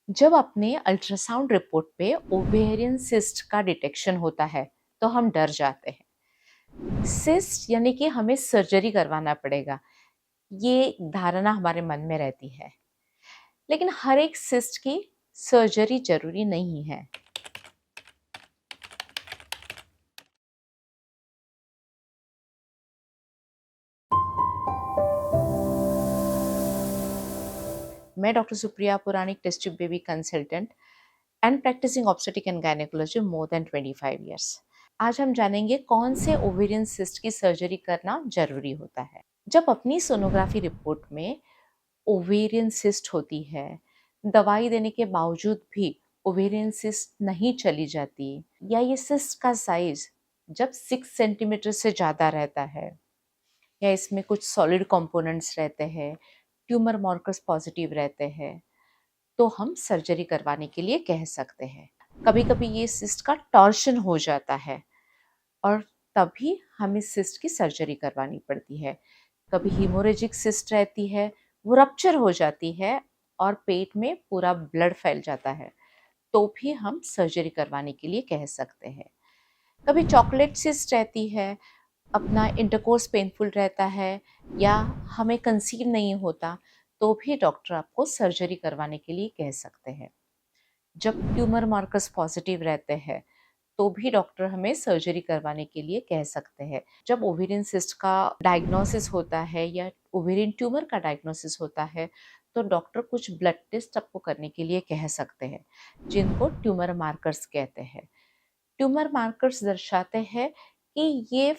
जब अपने ultrasound report पे ओवेरियन सिस्ट का डिटेक्शन होता है तो हम डर जाते हैं। सिस्ट यानी कि हमें सर्जरी करवाना पड़ेगा, ये धारणा हमारे मन में रहती है। लेकिन हर एक सिस्ट की सर्जरी जरूरी नहीं है। मैं doctor Supriya Puranik, test tube baby consultant and practising obstetric and gynaecology more than 25 years. आज हम जानेंगे कौन से ओवेरियन सिस्ट की सर्जरी करना जरूरी होता है। जब अपनी सोनोग्राफी रिपोर्ट में ओवेरियन सिस्ट होती है, दवाई देने के बावजूद भी ओवेरियन सिस्ट नहीं चली जाती, या ये सिस्ट का साइज जब 6 सेंटीमीटर से ज़्यादा रहता है, या इसमें कुछ सॉलिड कंपोनेंट्स रहते हैं, ट्यूमर मार्कर्स पॉजिटिव रहते हैं, तो हम सर्जरी करवाने के लिए कह सकते हैं। कभी कभी ये सिस्ट का टॉर्शन हो जाता है और तभी हमें सिस्ट की सर्जरी करवानी पड़ती है। कभी हीमोरेजिक सिस्ट रहती है, वो रप्चर हो जाती है और पेट में पूरा ब्लड फैल जाता है, तो भी हम सर्जरी करवाने के लिए कह सकते हैं। कभी चॉकलेट सिस्ट रहती है, अपना इंटरकोर्स पेनफुल रहता है, या हमें कंसीव नहीं होता, तो भी डॉक्टर आपको सर्जरी करवाने के लिए कह सकते हैं। जब ट्यूमर मार्कर्स पॉजिटिव रहते हैं तो भी डॉक्टर हमें सर्जरी करवाने के लिए कह सकते हैं। जब ओवेरियन सिस्ट का डायग्नोसिस होता है या ओवेरियन ट्यूमर का डायग्नोसिस होता है, तो डॉक्टर कुछ ब्लड टेस्ट आपको करने के लिए कह सकते हैं, जिनको ट्यूमर मार्कर्स कहते हैं। ट्यूमर मार्कर्स दर्शाते हैं कि ये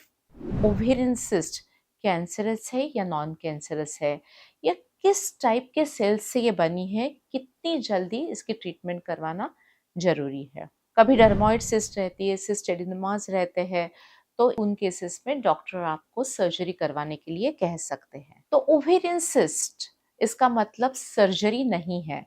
ओवेरियन सिस्ट कैंसरस है या नॉन कैंसरस है, या किस टाइप के सेल्स से ये बनी है, कितनी जल्दी इसकी ट्रीटमेंट करवाना जरूरी है। कभी डर्मोइड सिस्ट रहती है, सिस्ट एडिनोमास रहते हैं, तो उन केसेस में डॉक्टर आपको सर्जरी करवाने के लिए कह सकते हैं। तो ओवेरियन सिस्ट इसका मतलब सर्जरी नहीं है।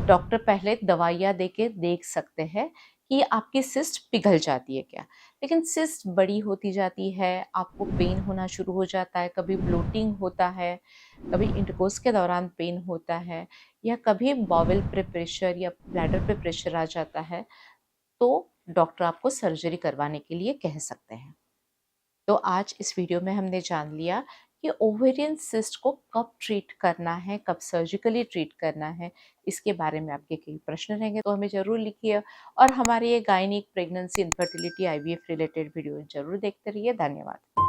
डॉक्टर पहले दवाइयाँ देके देख सकते हैं कि आपकी सिस्ट पिघल जाती है क्या। लेकिन सिस्ट बड़ी होती जाती है, आपको पेन होना शुरू हो जाता है, कभी ब्लोटिंग होता है, कभी इंटरकोर्स के दौरान पेन होता है, या कभी बॉवेल पे प्रेशर या ब्लैडर पे प्रेशर आ जाता है, तो डॉक्टर आपको सर्जरी करवाने के लिए कह सकते हैं। तो आज इस वीडियो में हमने जान लिया कि ओवेरियन सिस्ट को कब ट्रीट करना है, कब सर्जिकली ट्रीट करना है। इसके बारे में आपके कई प्रश्न रहेंगे तो हमें ज़रूर लिखिए, और हमारे ये gynaec, pregnancy, infertility, IVF related video ज़रूर देखते रहिए। धन्यवाद।